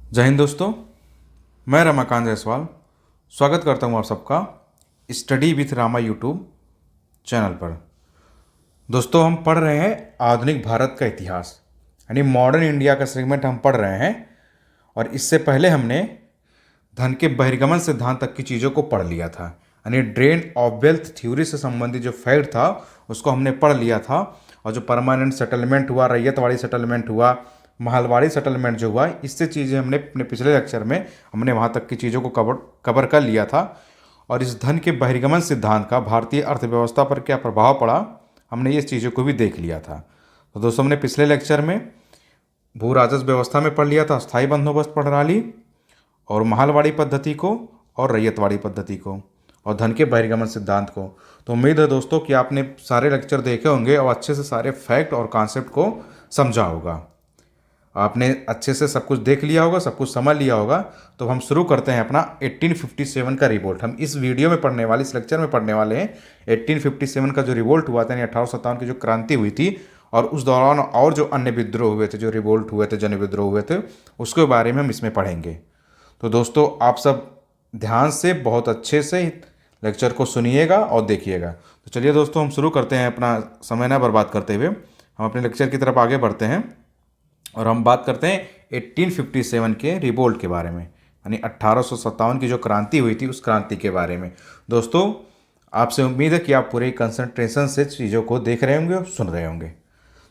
जय हिंद दोस्तों, मैं रमाकांत जायसवाल स्वागत करता हूं आप सबका study with Rama YouTube channel पर। दोस्तों, हम पढ़ रहे हैं आधुनिक भारत का इतिहास यानी मॉडर्न इंडिया का सेगमेंट हम पढ़ रहे हैं। और इससे पहले हमने धन के बहिर्गमन सिद्धांत तक की चीज़ों को पढ़ लिया था, यानी ड्रेन ऑफ वेल्थ थ्योरी से संबंधित जो फैक्ट था उसको हमने पढ़ लिया था। और जो परमानेंट सेटलमेंट हुआ, रैयतवाड़ी सेटलमेंट हुआ, महलवाड़ी सेटलमेंट जो हुआ, इससे चीज़ें हमने अपने पिछले लेक्चर में हमने वहाँ तक की चीज़ों को कवर कर लिया था। और इस धन के बहिर्गमन सिद्धांत का भारतीय अर्थव्यवस्था पर क्या प्रभाव पड़ा, हमने ये चीज़ों को भी देख लिया था। तो दोस्तों, हमने पिछले लेक्चर में भू राजस्व व्यवस्था में पढ़ लिया था स्थायी बंदोबस्त प्रणाली, और महलवाड़ी पद्धति को, और रैयतवाड़ी पद्धति को, और धन के बहिर्गमन सिद्धांत को। तो उम्मीद है दोस्तों कि आपने सारे लेक्चर देखे होंगे और अच्छे से सारे फैक्ट और कॉन्सेप्ट को समझा होगा। आपने अच्छे से सब कुछ देख लिया होगा, सब कुछ समझ लिया होगा। तो हम शुरू करते हैं अपना 1857 का रिवोल्ट। हम इस वीडियो में पढ़ने वाले, इस लेक्चर में पढ़ने वाले हैं 1857 का जो रिवोल्ट हुआ था, यानी 1857 की जो क्रांति हुई थी, और उस दौरान और जो अन्य विद्रोह हुए थे, जो रिवोल्ट हुए थे, जन विद्रोह हुए थे, उसके बारे में हम इसमें पढ़ेंगे। तो दोस्तों, आप सब ध्यान से बहुत अच्छे से लेक्चर को सुनिएगा और देखिएगा। तो चलिए दोस्तों, हम शुरू करते हैं अपना समय ना बर्बाद करते हुए। हम अपने लेक्चर की तरफ आगे बढ़ते हैं और हम बात करते हैं 1857 के रिवोल्ट के बारे में, यानी 1857 की जो क्रांति हुई थी उस क्रांति के बारे में। दोस्तों, आपसे उम्मीद है कि आप पूरे कंसंट्रेशन से चीज़ों को देख रहे होंगे और सुन रहे होंगे।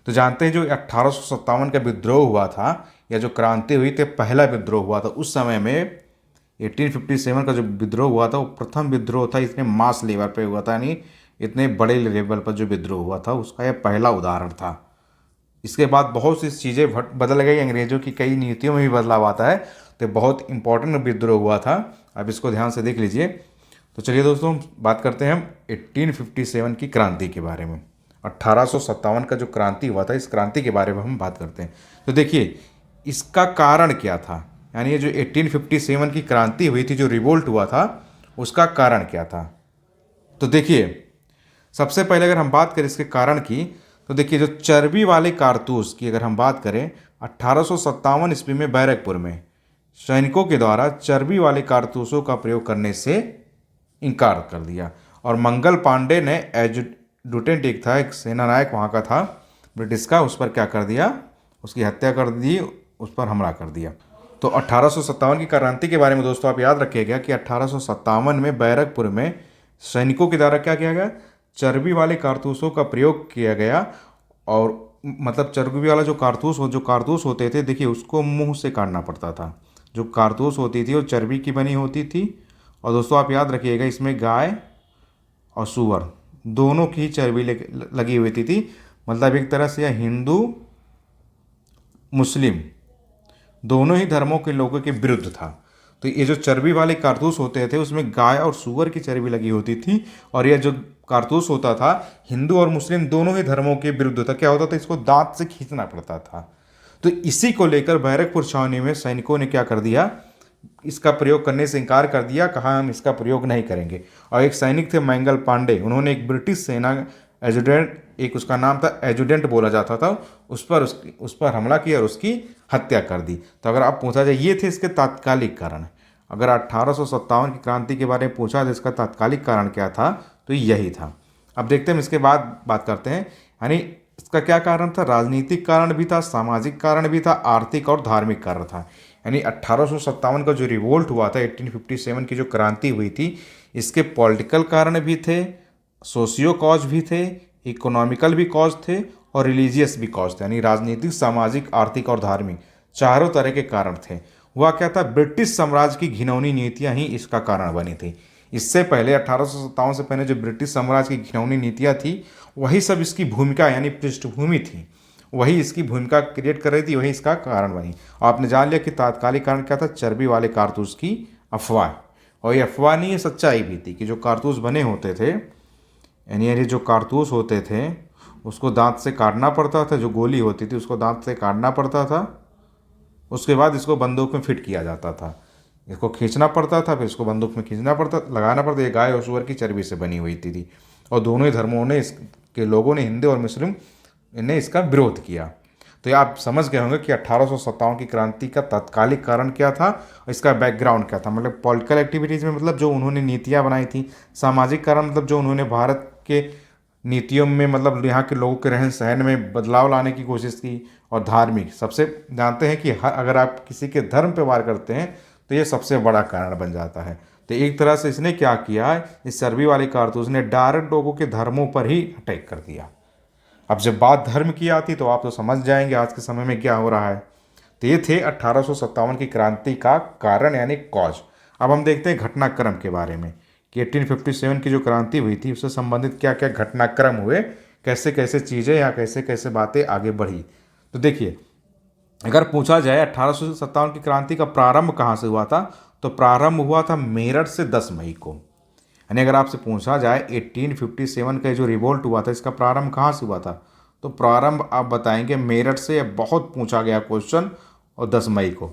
तो जानते हैं, जो 1857 का विद्रोह हुआ था, या जो क्रांति हुई थी, पहला विद्रोह हुआ था उस समय में। 1857 का जो विद्रोह हुआ था वो प्रथम विद्रोह था, इतने मास लेवल पे हुआ था, यानी इतने बड़े लेवल पर जो विद्रोह हुआ था उसका यह पहला उदाहरण था। इसके बाद बहुत सी चीज़ें बदल गई, अंग्रेज़ों की कई नीतियों में भी बदलाव आता है। तो बहुत इंपॉर्टेंट विद्रोह हुआ था, अब इसको ध्यान से देख लीजिए। तो चलिए दोस्तों, हम बात करते हैं हम 1857 की क्रांति के बारे में। 1857 का जो क्रांति हुआ था, इस क्रांति के बारे में हम बात करते हैं। तो देखिए, इसका कारण क्या था, यानी ये जो 1857 की क्रांति हुई थी, जो रिवोल्ट हुआ था, उसका कारण क्या था। तो देखिए, सबसे पहले अगर हम बात करें इसके कारण की, तो देखिए, जो चर्बी वाले कारतूस की अगर हम बात करें, 1857 ईस्वी में बैरकपुर में सैनिकों के द्वारा चर्बी वाले कारतूसों का प्रयोग करने से इनकार कर दिया। और मंगल पांडे ने एजुटेंट, एक था, एक सेना नायक वहाँ का था ब्रिटिश का, उस पर क्या कर दिया, उसकी हत्या कर दी, उस पर हमला कर दिया। तो 1857 की क्रांति के बारे में दोस्तों आप याद रखिएगा कि 1857 में बैरकपुर में सैनिकों के द्वारा क्या किया गया, चर्बी वाले कारतूसों का प्रयोग किया गया। और मतलब चर्बी वाला जो कारतूस होते थे, देखिए, उसको मुंह से काटना पड़ता था। जो कारतूस होती थी वो चर्बी की बनी होती थी। और दोस्तों आप याद रखिएगा, इसमें गाय और सूअर दोनों की चर्बी लगी हुई थी। मतलब एक तरह से यह हिंदू मुस्लिम दोनों ही धर्मों के लोगों के विरुद्ध था। तो ये जो चर्बी वाले कारतूस होते थे उसमें गाय और सूअर की चर्बी लगी होती थी। और यह जो कारतूस होता था, हिंदू और मुस्लिम दोनों ही धर्मों के विरुद्ध था। क्या होता था, इसको दांत से खींचना पड़ता था। तो इसी को लेकर बैरकपुर छावनी में सैनिकों ने क्या कर दिया, इसका प्रयोग करने से इनकार कर दिया, कहा हम इसका प्रयोग नहीं करेंगे। और एक सैनिक थे मंगल पांडे, उन्होंने एक ब्रिटिश सेना एजुडेंट, एक उसका नाम था एजुडेंट बोला जाता था, उस पर हमला किया और उसकी हत्या कर दी। तो अगर आप पूछा जाए, ये थे इसके तात्कालिक कारण। अगर 1857 की क्रांति के बारे में पूछा जाए इसका तात्कालिक कारण क्या था, तो यही था। अब देखते हैं, इसके बाद बात करते हैं, यानी इसका क्या कारण था। राजनीतिक कारण भी था, सामाजिक कारण भी था, आर्थिक और धार्मिक कारण था। यानी 1857 का जो रिवोल्ट हुआ था, 1857 की जो क्रांति हुई थी, इसके पॉलिटिकल कारण भी थे, सोशियो कॉज भी थे, इकोनॉमिकल भी कॉज थे, और रिलीजियस भी कॉज थे। यानी राजनीतिक, सामाजिक, आर्थिक और धार्मिक चारों तरह के कारण थे। हुआ क्या था, ब्रिटिश साम्राज्य की घिनौनी नीतियां ही इसका कारण बनी थी। इससे पहले 1857 से पहले जो ब्रिटिश साम्राज्य की घिनौनी नीतियां थी, वही सब इसकी भूमिका यानी पृष्ठभूमि थी, वही इसकी भूमिका क्रिएट कर रही थी, वही इसका कारण बनी। आपने जान लिया कि तात्कालिक कारण क्या था, चर्बी वाले कारतूस की अफवाह। और ये अफवाह नहीं, ये सच्चाई भी थी कि जो कारतूस बने होते थे, यानी ये जो कारतूस होते थे उसको दांत से काटना पड़ता था, जो गोली होती थी उसको दांत से काटना पड़ता था, उसके बाद इसको बंदूक में फिट किया जाता था। इसको खींचना पड़ता था, फिर इसको बंदूक में खींचना पड़ता, लगाना पड़ता। ये गाय और सूअर की चर्बी से बनी हुई थी। और दोनों ही धर्मों ने, इसके लोगों ने, हिंदू और मुस्लिम ने इसका विरोध किया। तो ये आप समझ गए होंगे कि 1857 की क्रांति का तात्कालिक कारण क्या था और इसका बैकग्राउंड क्या था। मतलब पॉलिटिकल एक्टिविटीज़ में मतलब जो उन्होंने नीतियाँ बनाई थी, सामाजिक कारण मतलब जो उन्होंने भारत के नीतियों में मतलब यहाँ के लोगों के रहन सहन में बदलाव लाने की कोशिश की, और धार्मिक सबसे जानते हैं कि अगर आप किसी के धर्म पे वार करते हैं तो ये सबसे बड़ा कारण बन जाता है। तो एक तरह से इसने क्या किया, इस चर्बी वाली कारतूस ने डायरेक्ट लोगों के धर्मों पर ही अटैक कर दिया। अब जब बात धर्म की आती तो आप तो समझ जाएंगे आज के समय में क्या हो रहा है। तो ये थे 1857 की क्रांति का कारण यानी कॉज। अब हम देखते हैं घटनाक्रम के बारे में कि 1857 की जो क्रांति हुई थी उससे संबंधित क्या क्या घटनाक्रम हुए, कैसे कैसे चीज़ें या कैसे कैसे बातें आगे बढ़ी। तो देखिए, अगर पूछा जाए 1857 की क्रांति का प्रारंभ कहाँ से हुआ था, तो प्रारंभ हुआ था मेरठ से 10 मई को। यानी अगर आपसे पूछा जाए 1857 का जो रिवोल्ट हुआ था इसका प्रारंभ कहाँ से हुआ था, तो प्रारंभ आप बताएंगे मेरठ से। बहुत पूछा गया क्वेश्चन, और 10 मई को।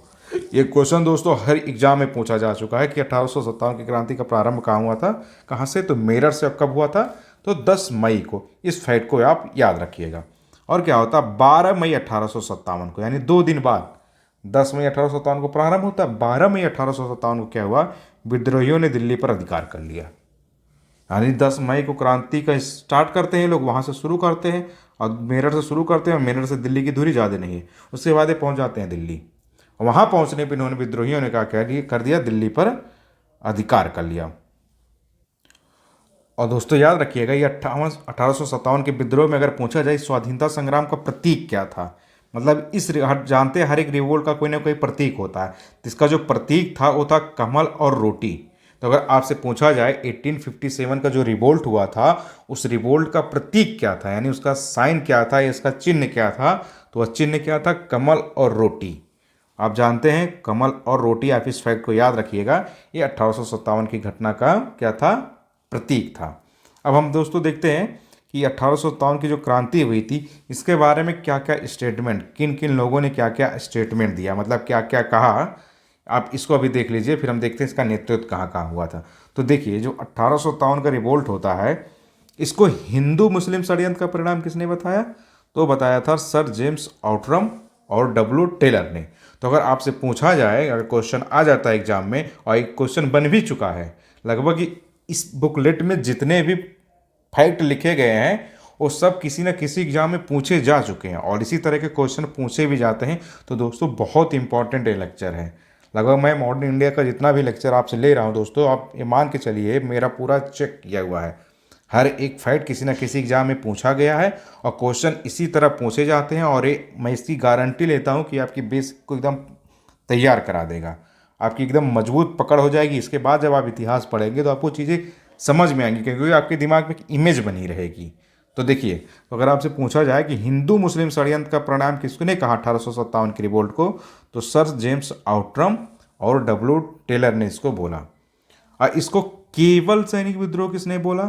ये क्वेश्चन दोस्तों हर एग्जाम में पूछा जा चुका है कि 1857 की क्रांति का प्रारंभ कहाँ हुआ था, कहाँ से, तो मेरठ से। कब हुआ था, तो 10 मई को। इस फैक्ट को आप याद रखिएगा। और क्या होता, 12 मई 1857 को, यानी 2 दिन बाद 10 मई 1857 को प्रारंभ होता है, 12 मई 1857 को क्या हुआ, विद्रोहियों ने दिल्ली पर अधिकार कर लिया। यानी 10 मई को क्रांति का स्टार्ट करते हैं लोग, वहाँ से शुरू करते हैं और मेरठ से शुरू करते हैं। और मेरठ से दिल्ली की दूरी ज़्यादा नहीं है, उसके बाद ये पहुँच जाते हैं दिल्ली। वहाँ पहुँचने पर इन्होंने विद्रोहियों ने क्या कर दिया, दिल्ली पर अधिकार कर लिया। और दोस्तों याद रखिएगा, ये 1857 के विद्रोह में अगर पूछा जाए स्वाधीनता संग्राम का प्रतीक क्या था, मतलब इस जानते हैं हर एक रिवोल्ट का कोई ना कोई प्रतीक होता है, तो इसका जो प्रतीक था वो था कमल और रोटी। तो अगर आपसे पूछा जाए 1857 का जो रिवोल्ट हुआ था उस रिवोल्ट का प्रतीक क्या था, यानी उसका साइन क्या था या इसका चिन्ह क्या था, तो वह चिन्ह क्या था, कमल और रोटी। आप जानते हैं कमल और रोटी, आप इस फैक्ट को याद रखिएगा। ये 1857 की घटना का क्या था, प्रतीक था। अब हम दोस्तों देखते हैं कि 1857 की जो क्रांति हुई थी इसके बारे में क्या क्या स्टेटमेंट, किन किन लोगों ने क्या क्या स्टेटमेंट दिया, मतलब क्या क्या कहा। आप इसको अभी देख लीजिए, फिर हम देखते हैं इसका नेतृत्व कहाँ कहाँ हुआ था। तो देखिए, जो 1857 का रिवोल्ट होता है इसको हिंदू मुस्लिम षड्यंत्र का परिणाम किसने बताया, तो बताया था सर जेम्स आउटरम और डब्ल्यू टेलर ने। तो अगर आपसे पूछा जाए, अगर क्वेश्चन आ जाता है एग्जाम में, और एक क्वेश्चन बन भी चुका है, लगभग इस बुकलेट में जितने भी फैक्ट लिखे गए हैं वो सब किसी न किसी एग्जाम में पूछे जा चुके हैं और इसी तरह के क्वेश्चन पूछे भी जाते हैं। तो दोस्तों बहुत इंपॉर्टेंट ये लेक्चर है। लगभग मैं मॉडर्न इंडिया का जितना भी लेक्चर आपसे ले रहा हूँ दोस्तों, आप ये मान के चलिए मेरा पूरा चेक किया हुआ है। हर एक फैक्ट किसी न किसी एग्जाम में पूछा गया है और क्वेश्चन इसी तरह पूछे जाते हैं। और मैं इसकी गारंटी लेता हूँ कि आपकी बेस को एकदम तैयार करा देगा, आपकी एकदम मजबूत पकड़ हो जाएगी। इसके बाद जब आप इतिहास पढ़ेंगे तो आपको चीज़ें समझ में आएंगी, क्योंकि आपके दिमाग में एक इमेज बनी रहेगी। तो देखिए, तो अगर आपसे पूछा जाए कि हिंदू मुस्लिम षड्यंत्र का परिणाम किसने कहा 1857 की रिवोल्ट को, तो सर जेम्स आउटरम और डब्ल्यू टेलर ने इसको बोला। और इसको केवल सैनिक विद्रोह किसने बोला,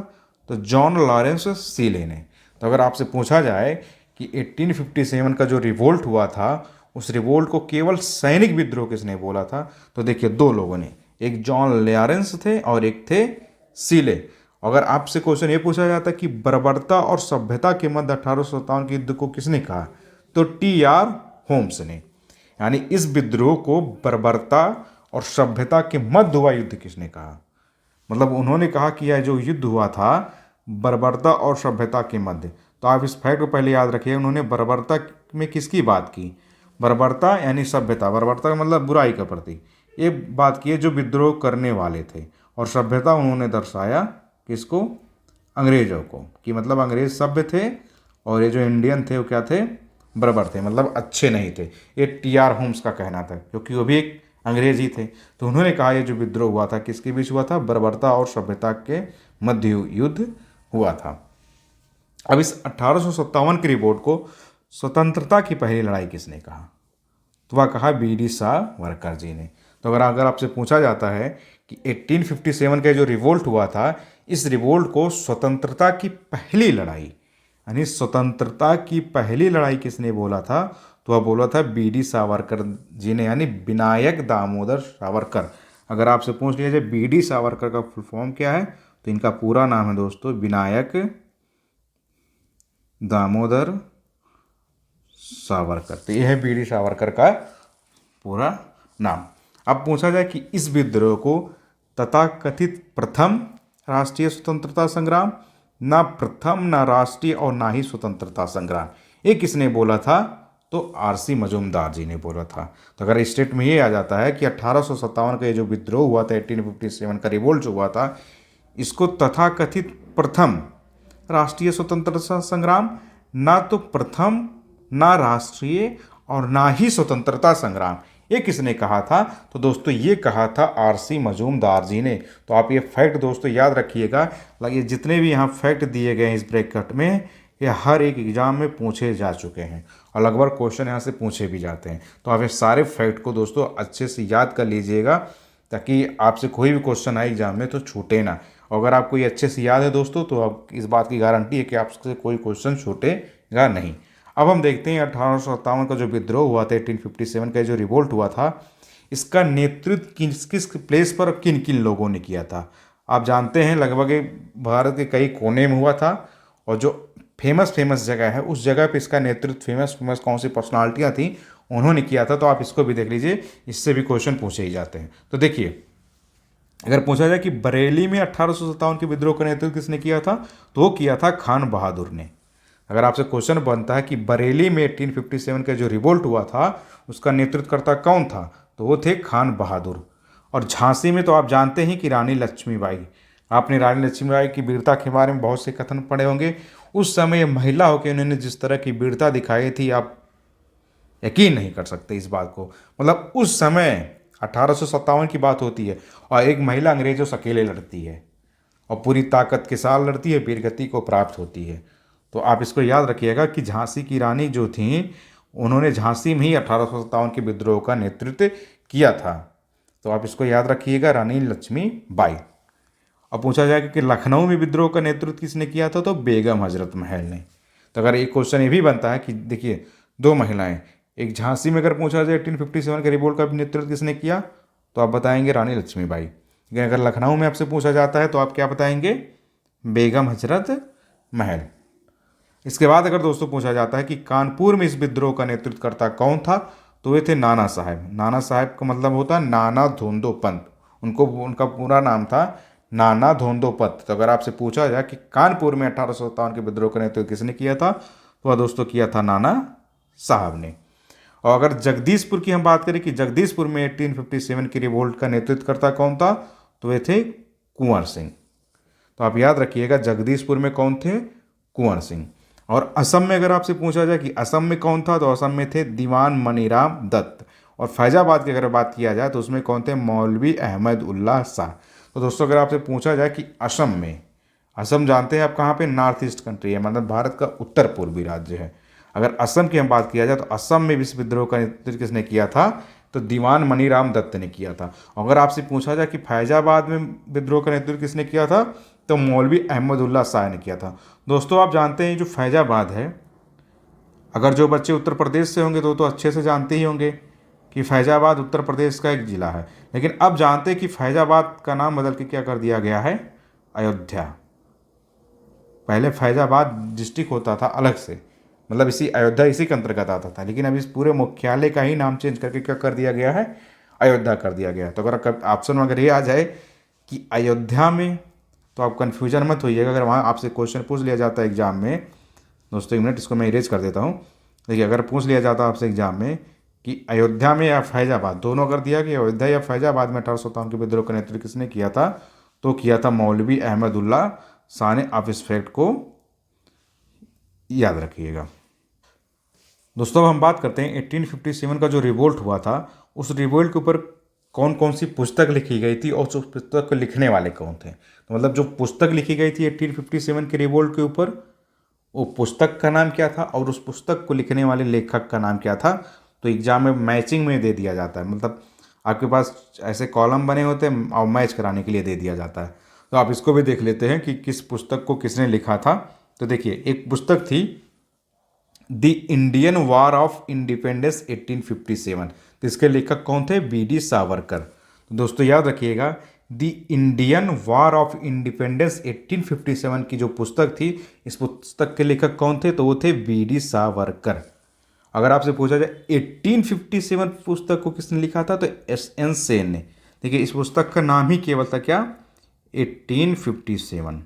तो जॉन लॉरेंस सीले ने। तो अगर आपसे पूछा जाए कि 1857 का जो रिवोल्ट हुआ था उस रिवोल्ट को केवल सैनिक विद्रोह किसने बोला था, तो देखिए 2 लोगों ने, एक जॉन लॉरेंस थे और एक थे सीले। अगर आपसे क्वेश्चन ये पूछा जाता कि बर्बरता और सभ्यता के मध्य 1857 के युद्ध को किसने कहा, तो टी.आर. होम्स ने। यानी इस विद्रोह को बर्बरता और सभ्यता के मध्य हुआ युद्ध किसने कहा, मतलब उन्होंने कहा कि यह जो युद्ध हुआ था बर्बरता और सभ्यता के मध्य। तो आप इस फैक्ट को पहले याद रखिए, उन्होंने बर्बरता में किसकी बात की, बर्बरता यानी सभ्यता, बर्बरता का मतलब बुराई का प्रतीक, ये बात की है जो विद्रोह करने वाले थे। और सभ्यता उन्होंने दर्शाया किसको, अंग्रेजों को, कि मतलब अंग्रेज सभ्य थे और ये जो इंडियन थे वो क्या थे, बर्बर थे, मतलब अच्छे नहीं थे। ये टी.आर. होम्स का कहना था, क्योंकि वो भी एक अंग्रेज ही थे। तो उन्होंने कहा ये जो विद्रोह हुआ था किसके बीच हुआ था, बर्बरता और सभ्यता के मध्य युद्ध हुआ था। अब इस 1857 की रिपोर्ट को स्वतंत्रता की पहली लड़ाई किसने कहा, तो वह कहा बी.डी. सावरकर जी ने। तो अगर आपसे पूछा जाता है कि 1857 का जो रिवोल्ट हुआ था इस रिवोल्ट को स्वतंत्रता की पहली लड़ाई, यानी स्वतंत्रता की पहली लड़ाई किसने बोला था, तो वह बोला था बी.डी. सावरकर जी ने, यानी विनायक दामोदर सावरकर। अगर आपसे पूछ लिया जाए बी.डी. सावरकर का फुल फॉर्म क्या है, तो इनका पूरा नाम है दोस्तों विनायक दामोदर सावरकर। तो यह है बी डी सावरकर का पूरा नाम। अब पूछा जाए कि इस विद्रोह को तथाकथित प्रथम राष्ट्रीय स्वतंत्रता संग्राम, ना प्रथम, ना राष्ट्रीय और ना ही स्वतंत्रता संग्राम, ये किसने बोला था? तो आरसी मजूमदार जी ने बोला था। तो अगर स्टेट में ये आ जाता है कि 1857 का ये जो विद्रोह हुआ था, 1857 का रिवोल्ट जो हुआ था, इसको तथाकथित प्रथम राष्ट्रीय स्वतंत्रता संग्राम, ना तो प्रथम, ना राष्ट्रीय और ना ही स्वतंत्रता संग्राम, ये किसने कहा था? तो दोस्तों ये कहा था आरसी मजूमदार जी ने। तो आप ये फैक्ट दोस्तों याद रखिएगा। ये जितने भी यहाँ फैक्ट दिए गए हैं इस ब्रैकेट में, ये हर एक एग्जाम में पूछे जा चुके हैं और लगभग क्वेश्चन यहाँ से पूछे भी जाते हैं। तो आप ये सारे फैक्ट को दोस्तों अच्छे से याद कर लीजिएगा ताकि आपसे कोई भी क्वेश्चन आए एग्जाम में तो छूटे ना। और अगर आपको ये अच्छे से याद है दोस्तों तो अब इस बात की गारंटी है कि आपसे कोई क्वेश्चन छूटेगा नहीं। अब हम देखते हैं 1857 का जो विद्रोह हुआ था, 1857 का जो रिवोल्ट हुआ था, इसका नेतृत्व किस किस प्लेस पर किन किन लोगों ने किया था। आप जानते हैं लगभग भारत के कई कोने में हुआ था और जो फेमस जगह है उस जगह पे इसका नेतृत्व फेमस कौन सी पर्सनालिटियाँ थी उन्होंने किया था। तो आप इसको भी देख लीजिए, इससे भी क्वेश्चन पूछे ही जाते हैं। तो देखिए, अगर पूछा जाए कि बरेली में 1857 के विद्रोह का नेतृत्व किसने किया था, तो वो किया था खान बहादुर ने। अगर आपसे क्वेश्चन बनता है कि बरेली में 1857 का जो रिवोल्ट हुआ था उसका नेतृत्वकर्ता कौन था, तो वो थे खान बहादुर। और झांसी में तो आप जानते हैं कि रानी लक्ष्मीबाई। आपने रानी लक्ष्मीबाई की वीरता के बारे में बहुत से कथन पढ़े होंगे। उस समय महिला होकर उन्होंने जिस तरह की वीरता दिखाई थी, आप यकीन नहीं कर सकते इस बात को। मतलब उस समय 1857 की बात होती है और एक महिला अंग्रेजों से अकेले लड़ती है और पूरी ताकत के साथ लड़ती है, वीरगति को प्राप्त होती है। तो आप इसको याद रखिएगा कि झांसी की रानी जो थी उन्होंने झांसी में ही 1857 के विद्रोह का नेतृत्व किया था। तो आप इसको याद रखिएगा, रानी लक्ष्मीबाई। अब पूछा जाएगा कि लखनऊ में विद्रोह का नेतृत्व किसने किया था, तो बेगम हजरत महल ने। तो अगर एक क्वेश्चन ये भी बनता है कि देखिए दो महिलाएं, एक झांसी में अगर पूछा जाए 1857 के रिवोल्ट का नेतृत्व किसने किया, तो आप बताएंगे रानी लक्ष्मीबाई। लेकिन अगर लखनऊ में आपसे पूछा जाता है तो आप क्या बताएंगे? बेगम हजरत महल। इसके बाद अगर दोस्तों पूछा जाता है कि कानपुर में इस विद्रोह का नेतृत्वकर्ता कौन था, तो वे थे नाना साहब। नाना साहब का मतलब होता है नाना धोंदो पंत। उनका पूरा नाम था नाना धोंदो पंत। तो अगर आपसे पूछा जाए कि कानपुर में 1857 के विद्रोह का नेतृत्व किसने किया था, तो वह दोस्तों किया था नाना साहब ने। और अगर जगदीशपुर की हम बात करें कि जगदीशपुर में 1857 की रिवोल्ट का नेतृत्वकर्ता कौन था, तो वे थे कुंवर सिंह। तो आप याद रखिएगा जगदीशपुर में कौन थे? कुंवर सिंह। और असम में अगर आपसे पूछा जाए कि असम में कौन था, तो असम में थे दीवान मनीराम दत्त। और फैजाबाद की अगर बात किया जाए तो उसमें कौन थे? मौलवी अहमद उल्लाह शाह। तो दोस्तों अगर आपसे पूछा जाए कि असम में, असम जानते हैं आप कहाँ पे? नॉर्थ ईस्ट कंट्री है, मतलब भारत का उत्तर पूर्वी राज्य है। अगर असम की हम बात किया जाए तो असम में विश्व विद्रोह का नेतृत्व किसने किया था, तो दीवान मनीराम दत्त ने किया था। अगर आपसे पूछा जाए कि फैजाबाद में विद्रोह का नेतृत्व किसने किया था, तो मौलवी अहमदुल्ला शाह ने किया था। दोस्तों आप जानते हैं जो फैजाबाद है, अगर जो बच्चे उत्तर प्रदेश से होंगे तो अच्छे से जानते ही होंगे कि फैजाबाद उत्तर प्रदेश का एक ज़िला है। लेकिन अब जानते हैं कि फैजाबाद का नाम बदल के क्या कर दिया गया है? अयोध्या। पहले फैजाबाद डिस्ट्रिक्ट होता था अलग से, मतलब इसी अयोध्या इसी के अंतर्गत आता था, लेकिन अब इस पूरे मुख्यालय का ही नाम चेंज करके क्या कर दिया गया है? अयोध्या कर दिया गया। तो अगर ऑप्शन में अगर ये आ जाए कि अयोध्या में, तो आप कन्फ्यूजन मत होइएगा। अगर वहाँ आपसे क्वेश्चन पूछ लिया जाता है एग्जाम में, दोस्तों एक मिनट इसको मैं इरेज कर देता हूँ। देखिए अगर पूछ लिया जाता है आपसे एग्जाम में कि अयोध्या में या फैजाबाद, दोनों अगर दिया कि अयोध्या या फैजाबाद में 1857 के विद्रोह का नेतृत्व किसने किया था, तो किया था मौलवी अहमदुल्ला शाह ने। आप इस फैक्ट को याद रखिएगा। दोस्तों अब हम बात करते हैं 1857 का जो रिवोल्ट हुआ था, उस रिवोल्ट के ऊपर कौन कौन सी पुस्तक लिखी गई थी और उस पुस्तक को लिखने वाले कौन थे। तो मतलब जो पुस्तक लिखी गई थी 1857 के रिवोल्ट के ऊपर, वो पुस्तक का नाम क्या था और उस पुस्तक को लिखने वाले लेखक का नाम क्या था। तो एग्जाम में मैचिंग में दे दिया जाता है, मतलब आपके पास ऐसे कॉलम बने होते हैं और मैच कराने के लिए दे दिया जाता है। तो आप इसको भी देख लेते हैं कि किस पुस्तक को किसने लिखा था। तो देखिए एक पुस्तक थी the Indian war of independence 1857। तो इसके लेखक कौन थे? बी डी सावरकर। तो दोस्तों याद रखिएगा the Indian war of independence 1857 की जो पुस्तक थी, इस पुस्तक के लेखक कौन थे? तो वो थे बी डी सावरकर। अगर आपसे पूछा जाए 1857 पुस्तक को किसने लिखा था, तो एस.एन. सेन ने। देखिए इस पुस्तक का नाम ही केवल था क्या, 1857।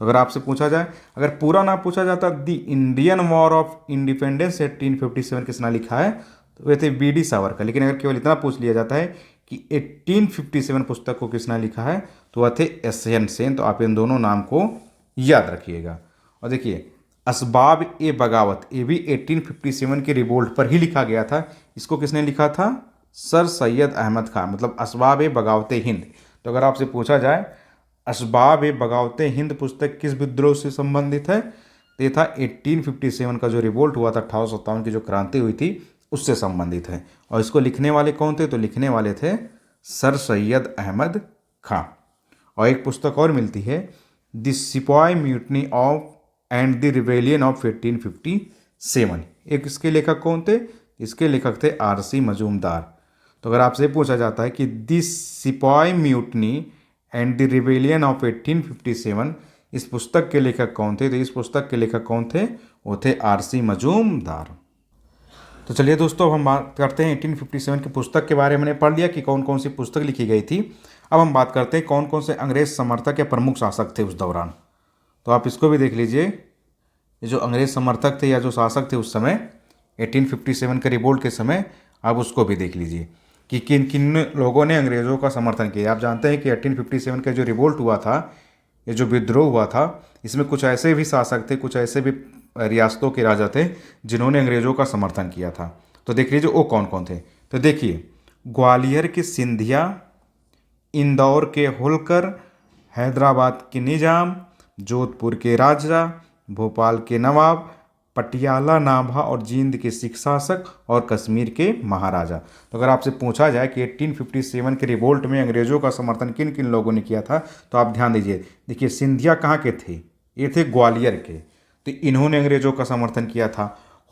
तो अगर आपसे पूछा जाए, अगर पूरा नाम पूछा जाता the Indian war of independence 1857 किसने लिखा है, तो वे थे बी.डी. सावरकर। लेकिन अगर केवल इतना पूछ लिया जाता है कि 1857 पुस्तक को किसने लिखा है, तो वह थे एस.एन. सेन। तो आप इन दोनों नाम को याद रखिएगा। और देखिए असबाब ए बगावत, ये भी 1857 के रिवोल्ट पर ही लिखा गया था। इसको किसने लिखा था, सर सैयद अहमद खान, मतलब असबाब ए बगावत हिंद। तो अगर आपसे पूछा जाए असबाब ए बगावत हिंद पुस्तक किस विद्रोह से संबंधित है, तो ये था 1857 का जो रिवोल्ट हुआ था, 1857 की जो क्रांति हुई थी, उससे संबंधित है। और इसको लिखने वाले कौन थे, तो लिखने वाले थे सर सैयद अहमद खां। और एक पुस्तक और मिलती है द सिपाही mutiny of and the rebellion of 1857। एक इसके लेखक कौन थे, इसके लेखक थे आर.सी. मजूमदार। तो अगर आपसे पूछा जाता है कि द सिपाही mutiny and the rebellion of 1857 इस पुस्तक के लेखक कौन थे, तो इस पुस्तक के लेखक कौन थे, वो थे आर.सी. मजूमदार। तो चलिए दोस्तों, अब हम बात करते हैं 1857 की पुस्तक के बारे में। हमने पढ़ लिया कि कौन कौन सी पुस्तक लिखी गई थी। अब हम बात करते हैं कौन कौन से अंग्रेज समर्थक या प्रमुख शासक थे उस दौरान। तो आप इसको भी देख लीजिए, ये जो अंग्रेज समर्थक थे या जो शासक थे उस समय 1857 के रिवोल्ट के समय, आप उसको भी देख लीजिए कि किन किन लोगों ने अंग्रेज़ों का समर्थन किया। आप जानते हैं कि 1857 का जो रिवोल्ट हुआ था, ये जो विद्रोह हुआ था, इसमें कुछ ऐसे भी शासक थे, कुछ ऐसे भी रियासतों के राजा थे जिन्होंने अंग्रेज़ों का समर्थन किया था। तो देख लीजिए वो कौन कौन थे। तो देखिए ग्वालियर के सिंधिया, इंदौर के होलकर, हैदराबाद के निज़ाम, जोधपुर के राजा, भोपाल के नवाब, पटियाला नाभा और जींद के सिख शासक और कश्मीर के महाराजा। तो अगर आपसे पूछा जाए कि 1857 के रिवोल्ट में अंग्रेज़ों का समर्थन किन किन लोगों ने किया था, तो आप ध्यान दीजिए। देखिए सिंधिया कहाँ के थे, ये थे ग्वालियर के, तो इन्होंने अंग्रेज़ों का समर्थन किया था।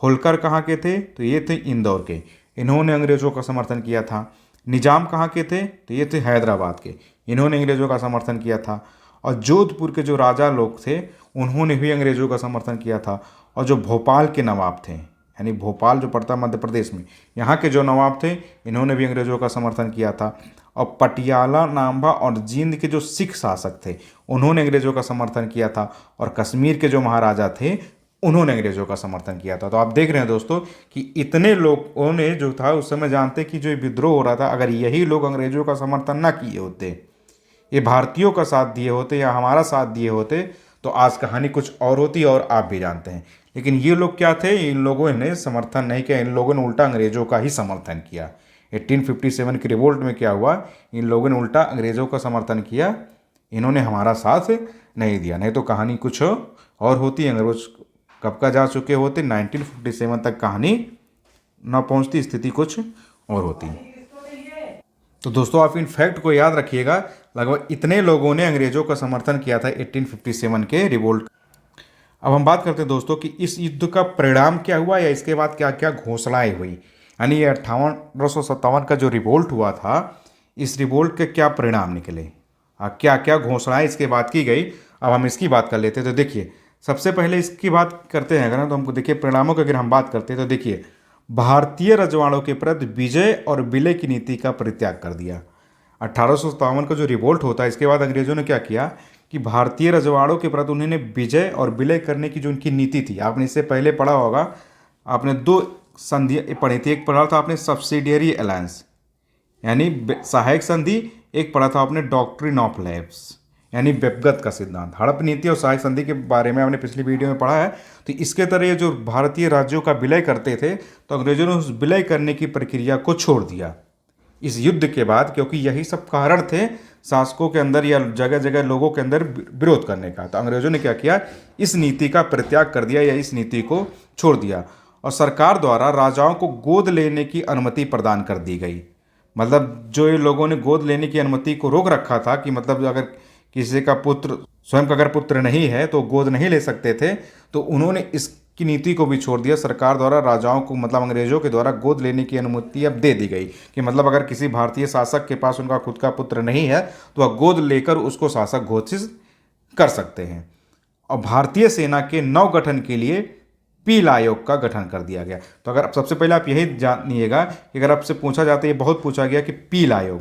होलकर कहाँ के थे, तो ये थे इंदौर के, इन्होंने अंग्रेज़ों का समर्थन किया था। निजाम कहाँ के थे, तो ये थे हैदराबाद के, इन्होंने अंग्रेज़ों का समर्थन किया था। और जोधपुर के जो राजा लोग थे उन्होंने भी अंग्रेज़ों का समर्थन किया था। और जो भोपाल के नवाब थे, यानी भोपाल जो पड़ता है मध्य प्रदेश में, यहाँ के जो नवाब थे इन्होंने भी अंग्रेज़ों का समर्थन किया था। और पटियाला नाभा और जींद के जो सिख शासक थे उन्होंने अंग्रेज़ों का समर्थन किया था। और कश्मीर के जो महाराजा थे उन्होंने अंग्रेज़ों का समर्थन किया था। तो आप देख रहे हैं दोस्तों कि इतने लोगों ने जो था उस समय जानते कि जो विद्रोह हो रहा था, अगर यही लोग अंग्रेज़ों का समर्थन ना किए होते, ये भारतीयों का साथ दिए होते या हमारा साथ दिए होते, तो आज कहानी कुछ और होती और आप भी जानते हैं। लेकिन ये लोग क्या थे, इन लोगों ने समर्थन नहीं किया, इन लोगों ने उल्टा अंग्रेज़ों का ही समर्थन किया। 1857 के रिवोल्ट में क्या हुआ, इन लोगों ने उल्टा अंग्रेज़ों का समर्थन किया, इन्होंने हमारा साथ नहीं दिया। नहीं तो कहानी कुछ और होती, अंग्रेज कब का जा चुके होते, 1947 तक कहानी न पहुंचती, स्थिति कुछ और होती। तो दोस्तों आप इन फैक्ट को याद रखिएगा, लगभग इतने लोगों ने अंग्रेज़ों का समर्थन किया था 1857 के रिवोल्ट। अब हम बात करते हैं दोस्तों कि इस युद्ध का परिणाम क्या हुआ या इसके बाद क्या क्या घोषणाएं हुई। यानी ये 1857 का जो रिवोल्ट हुआ था, इस रिवोल्ट के क्या परिणाम निकले, क्या क्या घोषणाएं इसके बाद की गई। अब हम इसकी बात कर लेते हैं। तो देखिए सबसे पहले इसकी बात करते हैं अगर, तो हमको देखिए परिणामों की अगर हम बात करते हैं तो देखिए भारतीय रजवाड़ों के प्रति विजय और विलय की नीति का परित्याग कर दिया। 1857 का जो रिवोल्ट होता है, इसके बाद अंग्रेजों ने क्या किया कि भारतीय रजवाड़ों के प्रति उन्होंने विजय और विलय करने की जो उनकी नीति थी, आपने इससे पहले पढ़ा होगा, आपने दो संधि पढ़ी थी। एक पढ़ा था आपने सब्सिडियरी अलायंस यानी सहायक संधि, एक पढ़ा था आपने डॉक्ट्रिन ऑफ लैप्स यानी व्यक्तिगत का सिद्धांत। हड़प नीति और सहायक संधि के बारे में हमने पिछली वीडियो में पढ़ा है। तो इसके तरह ये जो भारतीय राज्यों का विलय करते थे, तो अंग्रेजों ने उस विलय करने की प्रक्रिया को छोड़ दिया इस युद्ध के बाद, क्योंकि यही सब कारण थे शासकों के अंदर या जगह जगह लोगों के अंदर विरोध करने का। तो अंग्रेजों ने क्या किया, इस नीति का परित्याग कर दिया या इस नीति को छोड़ दिया। और सरकार द्वारा राजाओं को गोद लेने की अनुमति प्रदान कर दी गई। मतलब जो ये लोगों ने गोद लेने की अनुमति को रोक रखा था कि मतलब अगर किसी का पुत्र, स्वयं का अगर पुत्र नहीं है तो गोद नहीं ले सकते थे, तो उन्होंने इसकी नीति को भी छोड़ दिया। सरकार द्वारा राजाओं को मतलब अंग्रेजों के द्वारा गोद लेने की अनुमति अब दे दी गई कि मतलब अगर किसी भारतीय शासक के पास उनका खुद का पुत्र नहीं है तो वह गोद लेकर उसको शासक घोषित कर सकते हैं। और भारतीय सेना के नवगठन के लिए पील आयोग का गठन कर दिया गया। तो अगर सबसे पहले आप यही जानिएगा कि अगर आपसे पूछा जाता है, ये बहुत पूछा गया कि पील आयोग,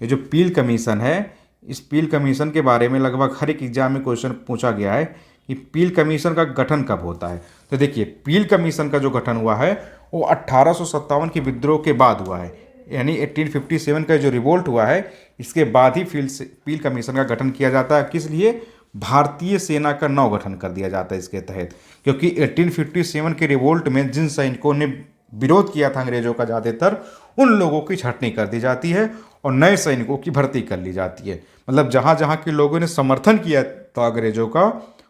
ये जो पील कमीशन है, इस पील कमीशन के बारे में लगभग हर एक एग्जाम में क्वेश्चन पूछा गया है कि पील कमीशन का गठन कब होता है। तो देखिए, पील कमीशन का जो गठन हुआ है वो 1857 की विद्रोह के बाद हुआ है, यानी 1857 का जो रिवोल्ट हुआ है इसके बाद ही पील कमीशन का गठन किया जाता है। किस लिए? भारतीय सेना का नव गठन कर दिया जाता है इसके तहत, क्योंकि 1857 के रिवोल्ट में जिन सैनिकों ने विरोध किया था अंग्रेजों का ज़्यादातर, उन लोगों की छटनी कर दी जाती है और नए सैनिकों की भर्ती कर ली जाती है। मतलब जहाँ जहाँ के लोगों ने समर्थन किया था अंग्रेजों का,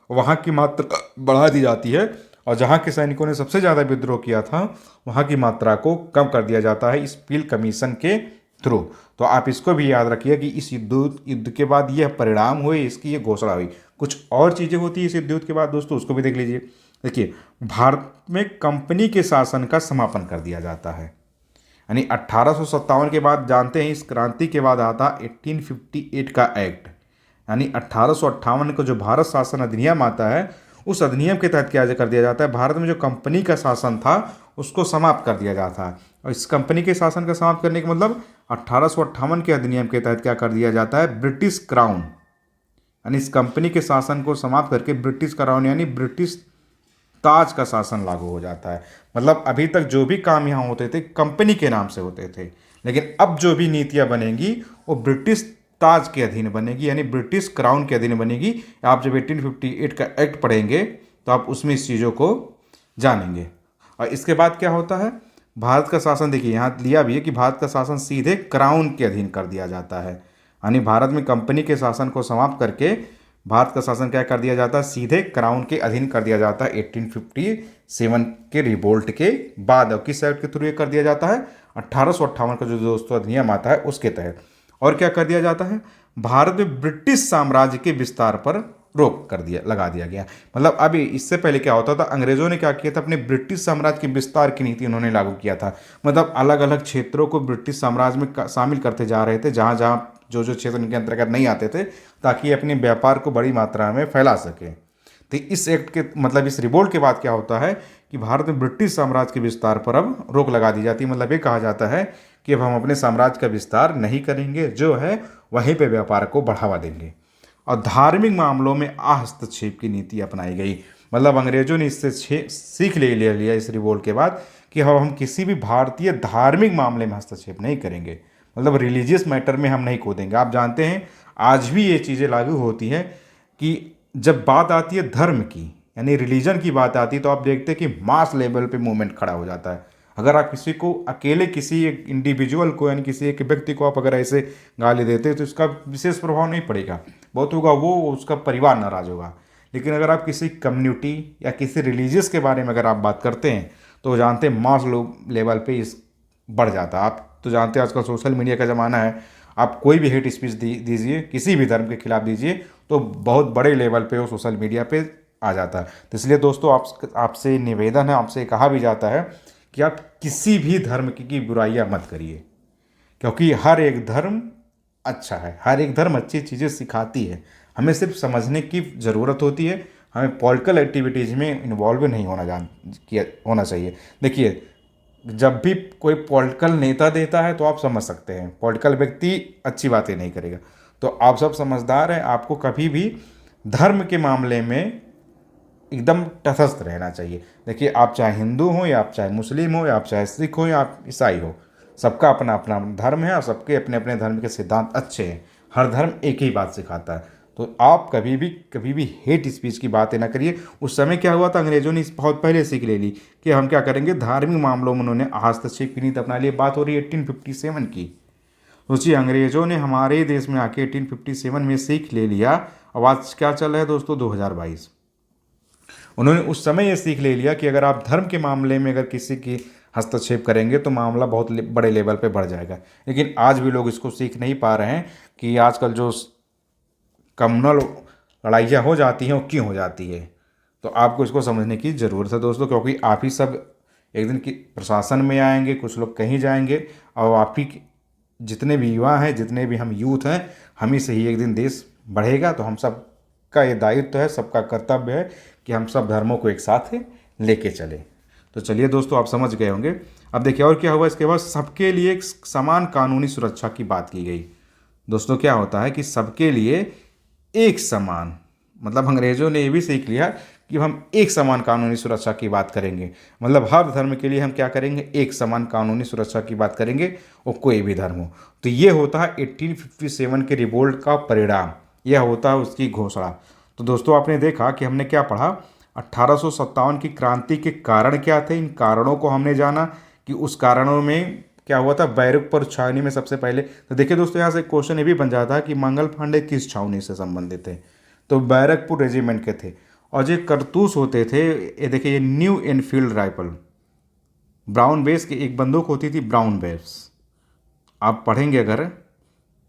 वहाँ की मात्रा बढ़ा दी जाती है, और जहाँ के सैनिकों ने सबसे ज़्यादा विद्रोह किया था वहाँ की मात्रा को कम कर दिया जाता है इस पील कमीशन के थ्रू। तो आप इसको भी याद रखिए कि इस युद्ध के बाद यह परिणाम हुए, इसकी ये घोषणा हुई। कुछ और चीज़ें होती है इस युद्ध के बाद दोस्तों, उसको भी देख लीजिए। देखिए, भारत में कंपनी के शासन का समापन कर दिया जाता है, यानी 1857 के बाद जानते हैं इस क्रांति के बाद आता 1858 का एक्ट, यानी 1858 को जो भारत शासन अधिनियम आता है, उस अधिनियम के तहत क्या कर दिया जाता है, भारत में जो कंपनी का शासन था उसको समाप्त कर दिया जाता है। और इस कंपनी के शासन का समाप्त करने का मतलब 1858 के अधिनियम के तहत क्या कर दिया जाता है, ब्रिटिश क्राउन, यानी इस कंपनी के शासन को समाप्त करके ब्रिटिश क्राउन यानी ब्रिटिश ताज का शासन लागू हो जाता है। मतलब अभी तक जो भी काम यहाँ होते थे कंपनी के नाम से होते थे, लेकिन अब जो भी नीतियाँ बनेंगी वो ब्रिटिश ताज के अधीन बनेगी, यानी ब्रिटिश क्राउन के अधीन बनेगी। आप जब 1858 का एक्ट पढ़ेंगे तो आप उसमें इस चीज़ों को जानेंगे। और इसके बाद क्या होता है, भारत का शासन, देखिए यहाँ लिया भी है कि भारत का शासन सीधे क्राउन के अधीन कर दिया जाता है, यानी भारत में कंपनी के शासन को समाप्त करके भारत का शासन क्या कर दिया जाता है, सीधे क्राउन के अधीन कर दिया जाता है 1857 के रिवोल्ट के बाद। और किस एक्ट के थ्रू ये कर दिया जाता है, 1858 का जो दोस्तों अधिनियम आता है उसके तहत। और क्या कर दिया जाता है, भारत में ब्रिटिश साम्राज्य के विस्तार पर रोक लगा दिया गया। मतलब अभी इससे पहले क्या होता था, अंग्रेजों ने क्या किया था, अपने ब्रिटिश साम्राज्य के विस्तार की नीति उन्होंने लागू किया था। मतलब अलग अलग क्षेत्रों को ब्रिटिश साम्राज्य में शामिल करते जा रहे थे, जहाँ जहाँ जो क्षेत्र इनके अंतर्गत नहीं आते थे, ताकि अपने व्यापार को बड़ी मात्रा में फैला सके। तो इस एक्ट के मतलब इस रिवोल्ट के बाद क्या होता है कि भारत में ब्रिटिश साम्राज्य के विस्तार पर अब रोक लगा दी जाती है। मतलब ये कहा जाता है कि अब हम अपने साम्राज्य का विस्तार नहीं करेंगे, जो है वहीं पे व्यापार को बढ़ावा देंगे। और धार्मिक मामलों में हस्तक्षेप की नीति अपनाई गई। मतलब अंग्रेजों ने इससे सीख ले लिया इस रिवोल्ट के बाद कि हम किसी भी भारतीय धार्मिक मामले में हस्तक्षेप नहीं करेंगे, मतलब रिलीजियस मैटर में हम नहीं कूदेंगे। आप जानते हैं आज भी ये चीज़ें लागू होती हैं कि जब बात आती है धर्म की, यानी रिलीजन की बात आती है, तो आप देखते हैं कि मास लेवल पे मूवमेंट खड़ा हो जाता है। अगर आप किसी को अकेले, किसी एक इंडिविजुअल को, यानी किसी एक व्यक्ति को आप अगर ऐसे गाली देते हैं तो इसका विशेष प्रभाव नहीं पड़ेगा, बहुत होगा वो उसका परिवार नाराज होगा। लेकिन अगर आप किसी कम्युनिटी या किसी रिलीजियस के बारे में अगर आप बात करते हैं तो जानते हैं मास लेवल पे इस बढ़ जाता है। आप तो जानते हैं आजकल सोशल मीडिया का ज़माना है, आप कोई भी हेट स्पीच दीजिए किसी भी धर्म के खिलाफ दीजिए तो बहुत बड़े लेवल पे वो सोशल मीडिया पे आ जाता है। तो इसलिए दोस्तों आपसे निवेदन है, आपसे कहा भी जाता है कि आप किसी भी धर्म की बुराइयां मत करिए, क्योंकि हर एक धर्म अच्छा है, हर एक धर्म अच्छी चीज़ें सिखाती है। हमें सिर्फ समझने की ज़रूरत होती है, हमें पॉलिटिकल एक्टिविटीज़ में इन्वॉल्व नहीं होना चाहिए। देखिए, जब भी कोई पॉलिटिकल नेता देता है तो आप समझ सकते हैं पॉलिटिकल व्यक्ति अच्छी बातें नहीं करेगा। तो आप सब समझदार हैं, आपको कभी भी धर्म के मामले में एकदम तटस्थ रहना चाहिए। देखिए, आप चाहे हिंदू हो या आप चाहे मुस्लिम हो या आप चाहे सिख हो या आप ईसाई हो, सबका अपना अपना धर्म है और सबके अपने अपने धर्म के सिद्धांत अच्छे हैं। हर धर्म एक ही बात सिखाता है। तो आप कभी भी हेट स्पीच की बातें ना करिए। उस समय क्या हुआ था, अंग्रेजों ने इस बहुत पहले सीख ले ली कि हम क्या करेंगे, धार्मिक मामलों में उन्होंने हस्तक्षेप की नीति अपना ली। बात हो रही है 1857 की। सोचिए, अंग्रेजों ने हमारे देश में आके 1857 में सीख ले लिया। अब आज क्या चल रहा है दोस्तों, 2022। उन्होंने उस समय ये सीख ले लिया कि अगर आप धर्म के मामले में अगर किसी की हस्तक्षेप करेंगे तो मामला बहुत बड़े लेवल पे बढ़ जाएगा। लेकिन आज भी लोग इसको सीख नहीं पा रहे हैं कि आजकल जो कम्युनल लड़ाइयाँ हो जाती हैं वो क्यों हो जाती है। तो आपको इसको समझने की ज़रूरत है दोस्तों, क्योंकि आप ही सब एक दिन की प्रशासन में आएंगे, कुछ लोग कहीं जाएंगे, और आप ही जितने भी युवा हैं, जितने भी हम यूथ हैं, हम ही से ही एक दिन देश बढ़ेगा। तो हम सब का ये दायित्व है, सबका कर्तव्य है कि हम सब धर्मों को एक साथ लेके चले। तो चलिए दोस्तों, आप समझ गए होंगे। अब देखिए और क्या हुआ इसके बाद, सबके लिए एक समान कानूनी सुरक्षा की बात की गई। दोस्तों क्या होता है कि सबके लिए एक समान, मतलब अंग्रेजों ने ये भी सीख लिया कि हम एक समान कानूनी सुरक्षा की बात करेंगे। मतलब हर धर्म के लिए हम क्या करेंगे, एक समान कानूनी सुरक्षा की बात करेंगे, वो कोई भी धर्म हो। तो ये होता है 1857 के रिवोल्ट का परिणाम, यह होता है उसकी घोषणा। तो दोस्तों आपने देखा कि हमने क्या पढ़ा, 1857 की क्रांति के कारण क्या थे, इन कारणों को हमने जाना कि उस कारणों में क्या हुआ था, बैरकपुर छावनी में सबसे पहले। तो देखिए दोस्तों, यहाँ से क्वेश्चन ये भी बन जाता है कि मंगल पांडे किस छावनी से संबंधित थे, तो बैरकपुर रेजिमेंट के थे। और जो कारतूस होते थे, ये देखिए, ये new Enfield rifle, brown base की एक बंदूक होती थी, ब्राउन बेस। आप पढ़ेंगे अगर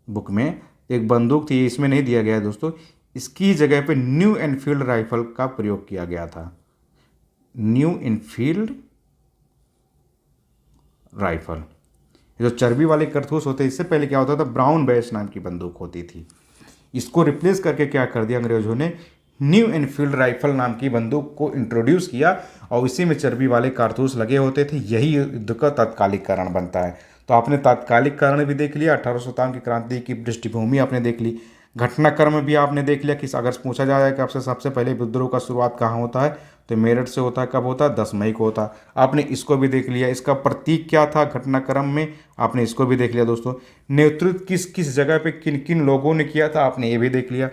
बुक में, एक बंदूक थी, इसमें नहीं दिया गया है दोस्तों, इसकी जगह पे न्यू एनफील्ड राइफल का प्रयोग किया गया था, न्यू एनफील्ड राइफल। जो चर्बी वाले कारतूस होते हैं, इससे पहले क्या होता था, ब्राउन बेस नाम की बंदूक होती थी। इसको रिप्लेस करके क्या कर दिया अंग्रेजों ने, न्यू एनफील्ड राइफल नाम की बंदूक को इंट्रोड्यूस किया, और इसी में चर्बी वाले कारतूस लगे होते थे। यही युद्ध का तात्कालिक कारण बनता है। तो आपने तात्कालिक कारण भी देख लिया, 1857 की क्रांति की पृष्ठभूमि आपने देख ली, घटनाक्रम भी आपने देख लिया कि अगर पूछा जाए कि आपसे सबसे पहले विद्रोह का शुरुआत कहाँ होता है, तो मेरठ से होता है। कब होता है, 10 मई को होता है। आपने इसको भी देख लिया, इसका प्रतीक क्या था घटनाक्रम में, आपने इसको भी देख लिया दोस्तों। नेतृत्व किस किस जगह पे किन किन लोगों ने किया था, आपने ये भी देख लिया।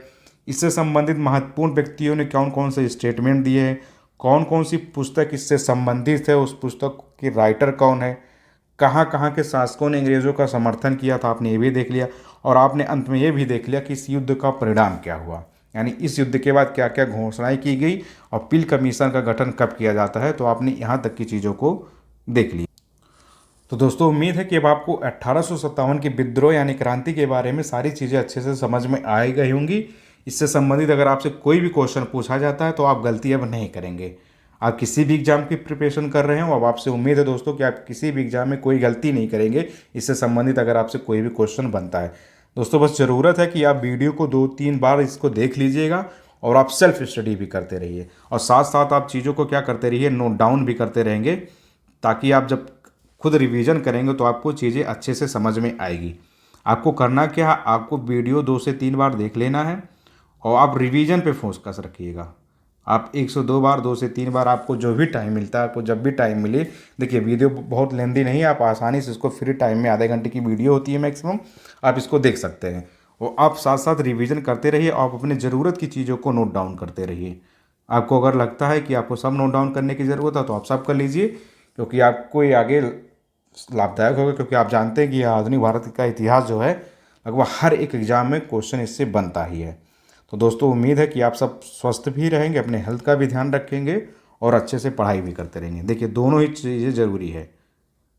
इससे संबंधित महत्वपूर्ण व्यक्तियों ने कौन कौन से स्टेटमेंट दिए हैं, कौन कौन सी पुस्तक इससे संबंधित है, उस पुस्तक के राइटर कौन है, कहाँ कहाँ के शासकों ने अंग्रेजों का समर्थन किया था, आपने ये भी देख लिया। और आपने अंत में ये भी देख लिया कि इस युद्ध का परिणाम क्या हुआ, यानी इस युद्ध के बाद क्या क्या घोषणाएं की गई और पिल कमीशन का गठन कब किया जाता है। तो आपने यहाँ तक की चीज़ों को देख लिया। तो दोस्तों उम्मीद है कि अब आपको 1857 की विद्रोह यानी क्रांति के बारे में सारी चीज़ें अच्छे से समझ में आ गई होंगी। इससे संबंधित अगर आपसे कोई भी क्वेश्चन पूछा जाता है तो आप गलती अब नहीं करेंगे। आप किसी भी एग्जाम की प्रिपरेशन कर रहे हो, अब आपसे उम्मीद है दोस्तों कि आप किसी भी एग्जाम में कोई गलती नहीं करेंगे इससे संबंधित अगर आपसे कोई भी क्वेश्चन बनता है। दोस्तों बस ज़रूरत है कि आप वीडियो को 2-3 बार इसको देख लीजिएगा और आप सेल्फ स्टडी भी करते रहिए, और साथ साथ आप चीज़ों को क्या करते रहिए, नोट डाउन भी करते रहेंगे, ताकि आप जब खुद रिवीजन करेंगे तो आपको चीज़ें अच्छे से समझ में आएगी। आपको करना क्या है, आपको वीडियो 2 से 3 बार देख लेना है और आप रिवीजन पे फोकस रखिएगा। आप 102 बार 2 से 3 बार, आपको जो भी टाइम मिलता है, आपको जब भी टाइम मिले, देखिए वीडियो बहुत लेंदी नहीं है, आप आसानी से इसको फ्री टाइम में, आधे घंटे की वीडियो होती है मैक्सिमम, आप इसको देख सकते हैं। और आप साथ साथ रिवीजन करते रहिए, आप अपने ज़रूरत की चीज़ों को नोट डाउन करते रहिए। आपको अगर लगता है कि आपको सब नोट डाउन करने की ज़रूरत है तो आप सब कर लीजिए, क्योंकि आपको ये आगे लाभदायक होगा। क्योंकि आप जानते हैं कि आधुनिक भारत का इतिहास जो है, लगभग हर एक एग्जाम में क्वेश्चन इससे बनता ही है। तो दोस्तों उम्मीद है कि आप सब स्वस्थ भी रहेंगे, अपने हेल्थ का भी ध्यान रखेंगे और अच्छे से पढ़ाई भी करते रहेंगे। देखिए दोनों ही चीज़ें ज़रूरी है।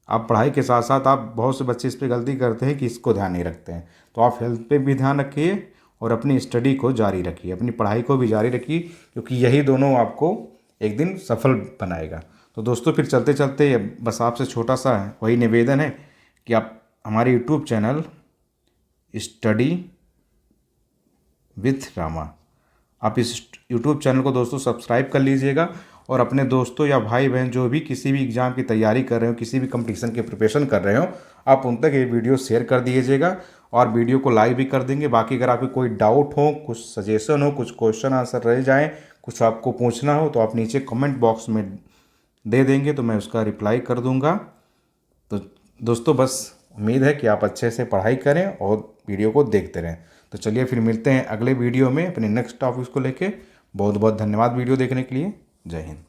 आप पढ़ाई के साथ साथ, आप बहुत से बच्चे इस पर गलती करते हैं कि इसको ध्यान नहीं रखते हैं, तो आप हेल्थ पे भी ध्यान रखिए और अपनी स्टडी को जारी रखिए, अपनी पढ़ाई को भी जारी रखिए, क्योंकि यही दोनों आपको एक दिन सफल बनाएगा। तो दोस्तों फिर चलते चलते बस आपसे छोटा सा वही निवेदन है कि आप हमारे YouTube channel study with Rama, आप इस यूट्यूब चैनल को दोस्तों सब्सक्राइब कर लीजिएगा, और अपने दोस्तों या भाई बहन जो भी किसी भी एग्ज़ाम की तैयारी कर रहे हो, किसी भी कंपटीशन की प्रिपरेशन कर रहे हो, आप उन तक ये वीडियो शेयर कर दीजिएगा और वीडियो को लाइक भी कर देंगे। बाकी अगर आपको कोई डाउट हो, कुछ सजेशन हो, कुछ क्वेश्चन आंसर रह जाएँ, कुछ आपको पूछना हो, तो आप नीचे कमेंट बॉक्स में दे देंगे तो मैं उसका रिप्लाई कर दूंगा। तो दोस्तों बस उम्मीद है कि आप अच्छे से पढ़ाई करें और वीडियो को देखते रहें। तो चलिए फिर मिलते हैं अगले वीडियो में अपने नेक्स्ट टॉपिक को लेके। बहुत बहुत धन्यवाद वीडियो देखने के लिए। जय हिंद।